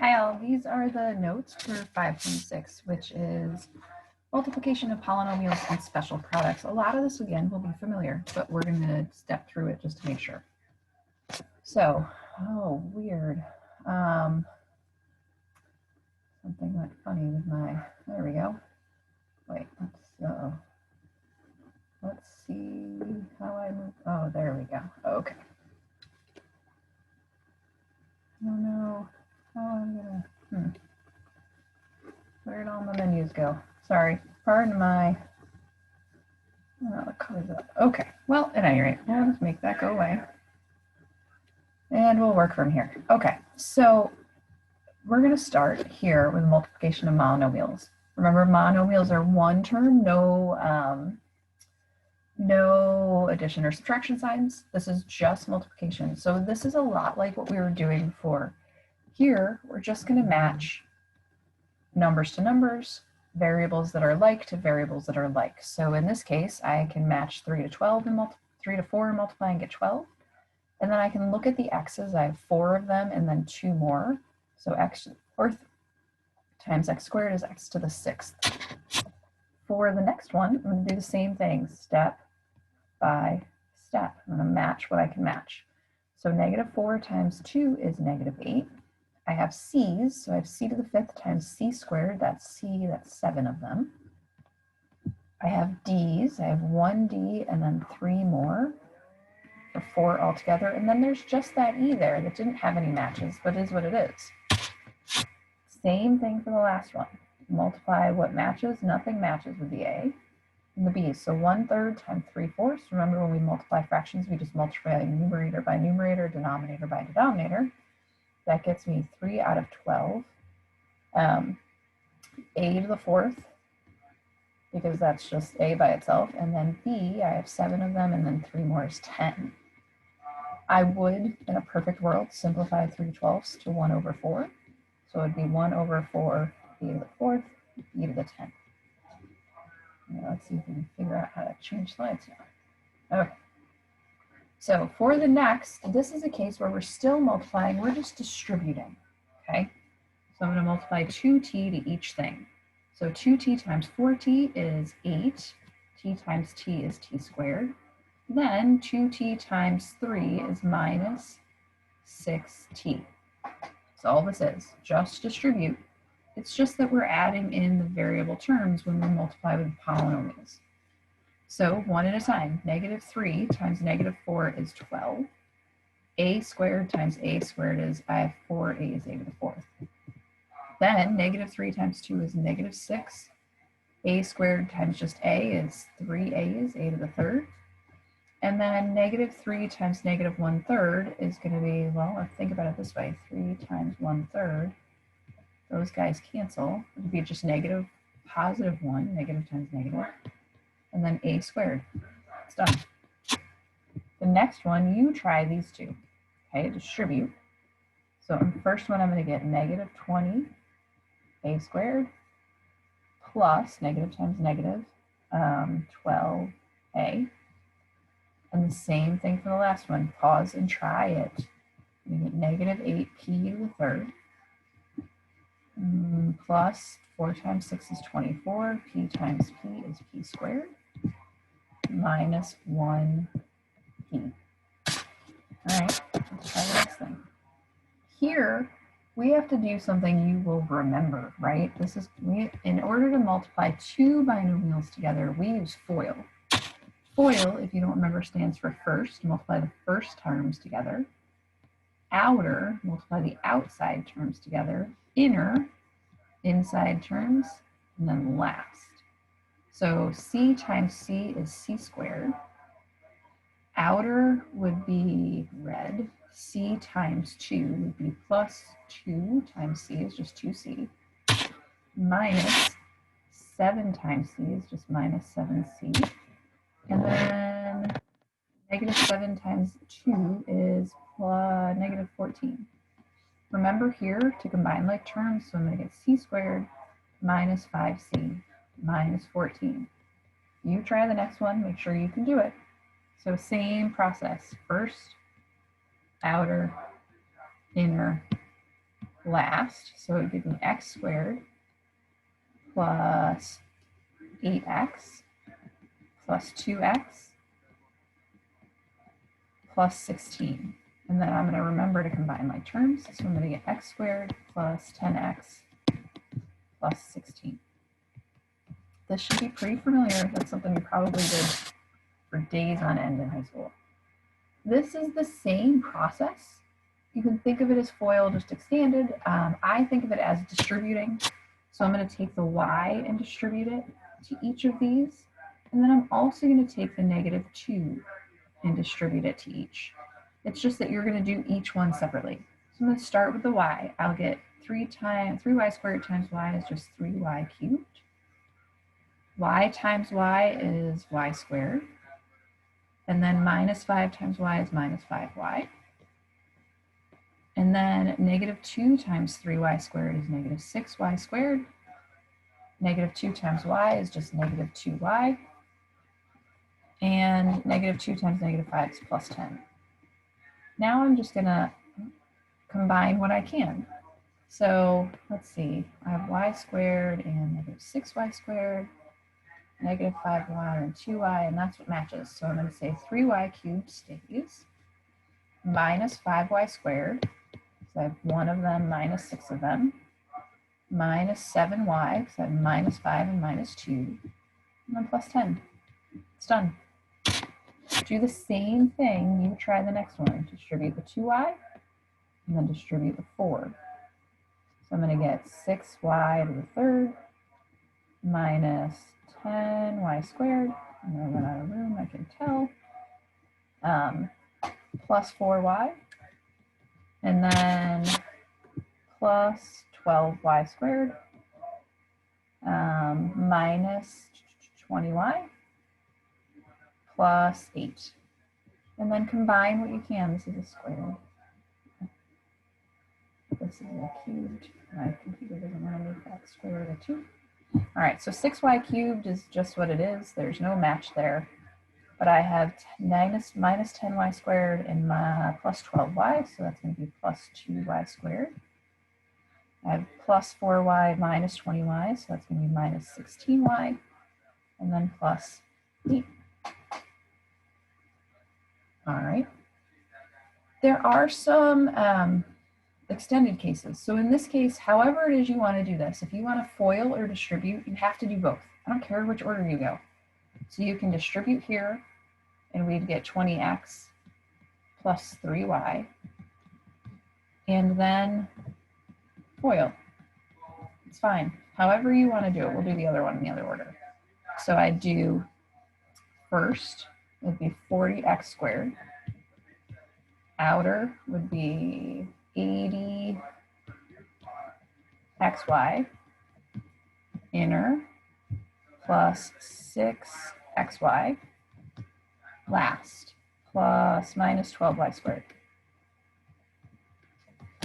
Hi all, these are the notes for 5.6, which is multiplication of polynomials and special products. A lot of this, again, will be familiar, but we're going to step through it just to make sure. So, oh, weird. Something went funny with my, there we go. Wait, let's see how I move. Oh, there we go. Okay. Oh no, how I'm gonna, where'd all my menus go? Sorry, pardon my, oh, it covers up. Okay, well, at any rate, we'll just make that go away. And we'll work from here. Okay, so we're going to start here with multiplication of monomials. Remember, monomials are one term, no addition or subtraction signs. This is just multiplication. So this is a lot like what we were doing before. Here, we're just going to match numbers to numbers, variables that are like to variables that are like. So in this case, I can match 3 to 12 and 3 to 4 and multiply and get 12. And then I can look at the x's. I have 4 of them and then 2 more. So x to the 4th times x squared is x to the 6th. For the next one, I'm going to do the same thing, step by step. I'm going to match what I can match. So -4 times 2 is -8. I have c's, so I have c to the 5th times c squared. That's c, that's 7 of them. I have d's. I have 1 d and then 3 more. For 4 altogether, and then there's just that e there that didn't have any matches, but is what it is. Same thing for the last one. Multiply what matches, nothing matches with the a and the b. So 1/3 times 3/4. Remember when we multiply fractions, we just multiply numerator by numerator, denominator by denominator. That gets me 3 out of 12. A to the 4th, because that's just a by itself, and then b, I have 7 of them, and then 3 more is 10. I would, in a perfect world, simplify 3/12 to 1/4. So it'd be 1/4 e to the 4th, e to the 10th. Now let's see if we can figure out how to change slides now. Okay. So for the next, this is a case where we're still multiplying, we're just distributing, okay? So I'm going to multiply 2t to each thing. So 2t times 4t is 8. T times t is t squared. Then 2t times 3 is minus 6t. That's all this is, just distribute. It's just that we're adding in the variable terms when we multiply with polynomials. So one at a time, -3 times -4 is 12. A squared times a squared is, I have 4a's a to the 4th. Then -3 times 2 is -6. A squared times just a is 3a's a to the 3rd. And then -3 times -1/3 is going to be, well, let's think about it this way. 3 times 1/3, those guys cancel. It would be just +1, negative times negative, and then a squared. It's done. The next one, you try these two. Okay, distribute. So in the first one, I'm going to get -20 a squared plus negative times negative 12a. And the same thing for the last one. Pause and try it. You get -8p to the 3rd plus 4 times 6 is 24. P times p is p squared minus 1p. All right, let's try the next thing. Here, we have to do something you will remember, right? This is, in order to multiply 2 binomials together, we use FOIL. FOIL, if you don't remember, stands for first. Multiply the first terms together. Outer, multiply the outside terms together. Inner, inside terms, and then last. So c times c is c squared. Outer would be red. C times 2 would be plus 2 times c is just 2c. Minus 7 times c is just minus 7c. And then -7 times 2 is -14. Remember here to combine like terms, so I'm going to get c squared minus 5c minus 14. You try the next one, make sure you can do it. So same process. First, outer, inner, last. So it would give me x squared plus 8x plus 2x plus 16. And then I'm going to remember to combine my terms. So I'm going to get x squared plus 10x plus 16. This should be pretty familiar. That's something you probably did for days on end in high school. This is the same process. You can think of it as FOIL, just expanded. I think of it as distributing. So I'm going to take the y and distribute it to each of these. And then I'm also going to take the -2 and distribute it to each. It's just that you're going to do each one separately. So I'm going to start with the y. I'll get 3y squared times y is just 3y cubed. Y times y is y squared. And then -5 times y is -5y. And then -2 times 3y squared is -6y squared. -2 times y is just -2y. And -2 times -5 is plus 10. Now I'm just going to combine what I can. So let's see, I have y squared and -6y squared, -5y and 2y, and that's what matches. So I'm going to say 3y cubed stays, minus 5y squared, so I have one of them minus 6 of them, minus 7y, because I have -5 and -2, and then plus 10. It's done. Do the same thing, you try the next one. Distribute the 2y, and then distribute the 4. So I'm going to get 6y to the third minus 10y squared. I'm going to run out of room, I can tell. Plus 4y. And then plus 12y squared minus 20y plus 8. And then combine what you can. This is a squared. This is a cubed. My computer doesn't want to make that square root of 2. All right, so 6y cubed is just what it is. There's no match there. But I have minus 10y squared and my plus 12y, so that's going to be plus 2y squared. I have plus 4y minus 20y, so that's going to be minus 16y, and then plus 8. All right. There are some extended cases. So in this case, however it is you want to do this, if you want to FOIL or distribute, you have to do both. I don't care which order you go. So you can distribute here, and we'd get 20x plus 3y, and then FOIL. It's fine. However you want to do it, we'll do the other one in the other order. So I do first would be 40x squared. Outer would be 80xy. Inner plus 6xy. Last plus minus 12y squared.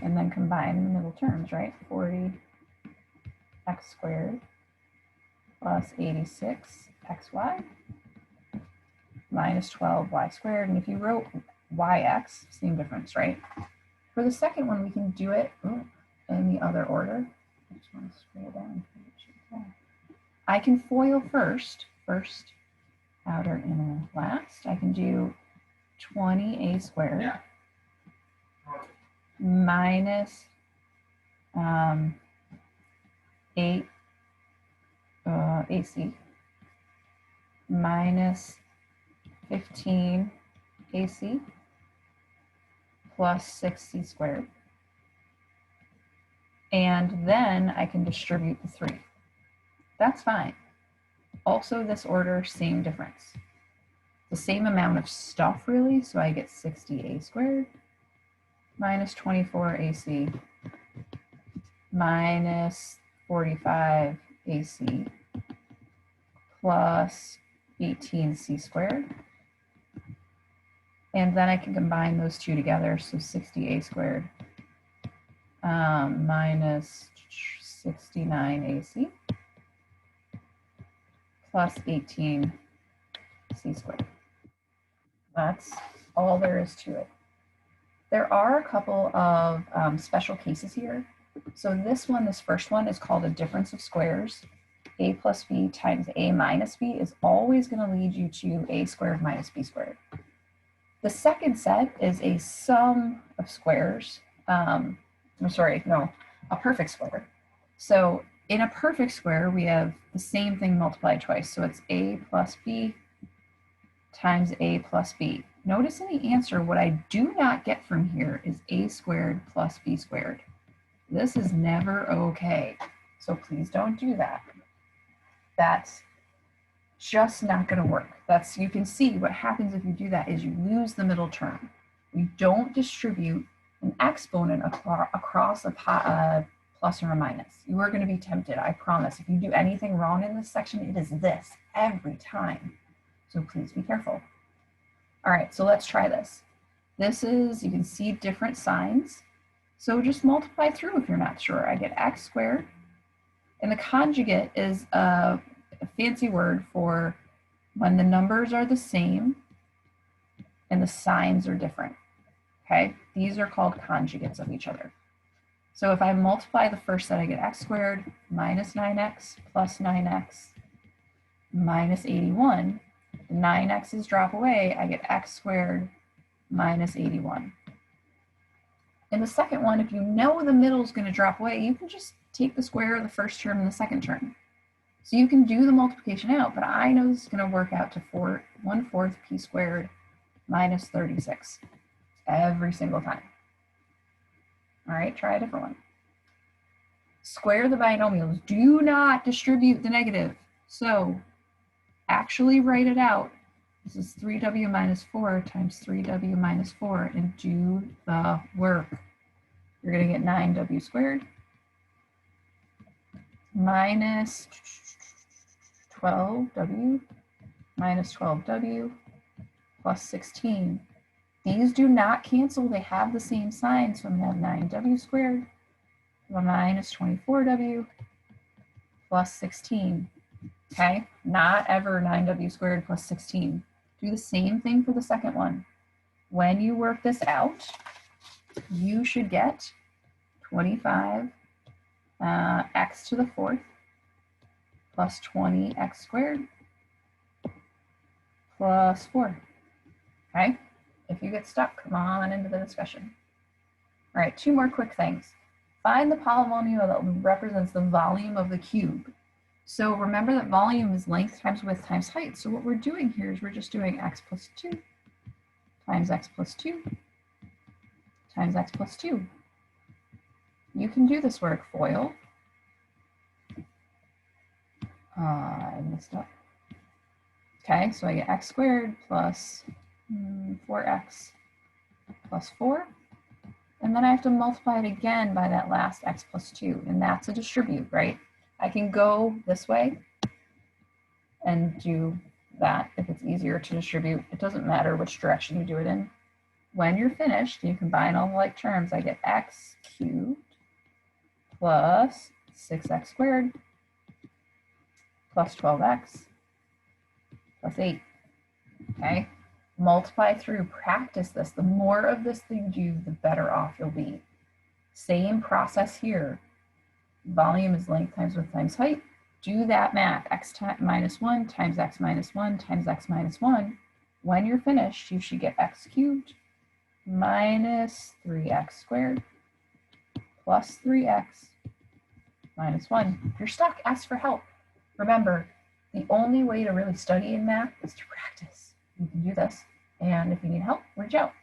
And then combine the middle terms, right? 40x squared plus 86xy minus 12y squared. And if you wrote yx, same difference, right? For the second one, we can do it in the other order. I just want to scroll down. I can FOIL first, outer, inner, last. I can do 20a squared minus 8ac minus 15 AC plus 6c squared. And then I can distribute the 3. That's fine. Also, this order, same difference. The same amount of stuff, really, so I get 60a squared minus 24ac minus 45ac plus 18c squared. And then I can combine those two together, so 60a squared minus 69ac plus 18c squared. That's all there is to it. There are a couple of special cases here. So this first one is called a difference of squares. A plus b times a minus b is always going to lead you to a squared minus b squared. The second set is a sum of squares. A perfect square. So in a perfect square, we have the same thing multiplied twice. So it's a plus b times a plus b. Notice in the answer, what I do not get from here is a squared plus b squared. This is never okay. So please don't do that. That's just not going to work. You can see what happens if you do that is you lose the middle term. You don't distribute an exponent across a plus or a minus. You are going to be tempted, I promise. If you do anything wrong in this section, it is this every time. So please be careful. All right, so let's try this. This is, you can see different signs. So just multiply through if you're not sure. I get x squared. And the conjugate is a fancy word for when the numbers are the same and the signs are different. Okay, these are called conjugates of each other. So if I multiply the first set, I get x squared minus 9x plus 9x minus 81. The 9x's drop away, I get x squared minus 81. In the second one, if you know the middle is going to drop away, you can just take the square of the first term and the second term. So you can do the multiplication out, but I know this is going to work out to 1/4 p squared minus 36 every single time. All right, try a different one. Square the binomials. Do not distribute the negative. So actually write it out. This is 3w minus 4 times 3w minus 4 and do the work. You're going to get 9w squared minus 12w minus 12w plus 16. These do not cancel. They have the same sign. So I'm going to have 9w squared minus 24w plus 16. Okay, not ever 9w squared plus 16. Do the same thing for the second one. When you work this out, you should get 25 x to the 4th plus 20x squared plus 4. Okay, if you get stuck, come on into the discussion. All right, 2 more quick things. Find the polynomial that represents the volume of the cube. So remember that volume is length times width times height. So what we're doing here is we're just doing x plus 2 times x plus 2 times x plus 2. You can do this work, FOIL. I messed up. Okay, so I get x squared plus 4x plus 4. And then I have to multiply it again by that last x plus 2. And that's a distribute, right? I can go this way and do that if it's easier to distribute. It doesn't matter which direction you do it in. When you're finished, you combine all the like terms. I get x cubed plus 6x squared plus 12x plus 8. Okay, multiply through, practice this. The more of this you do, the better off you'll be. Same process here. Volume is length times width times height. Do that math, x minus 1 times x minus 1 times x minus 1. When you're finished, you should get x cubed minus 3x squared plus 3x minus 1. If you're stuck, ask for help. Remember, the only way to really study in math is to practice. You can do this. And if you need help, reach out.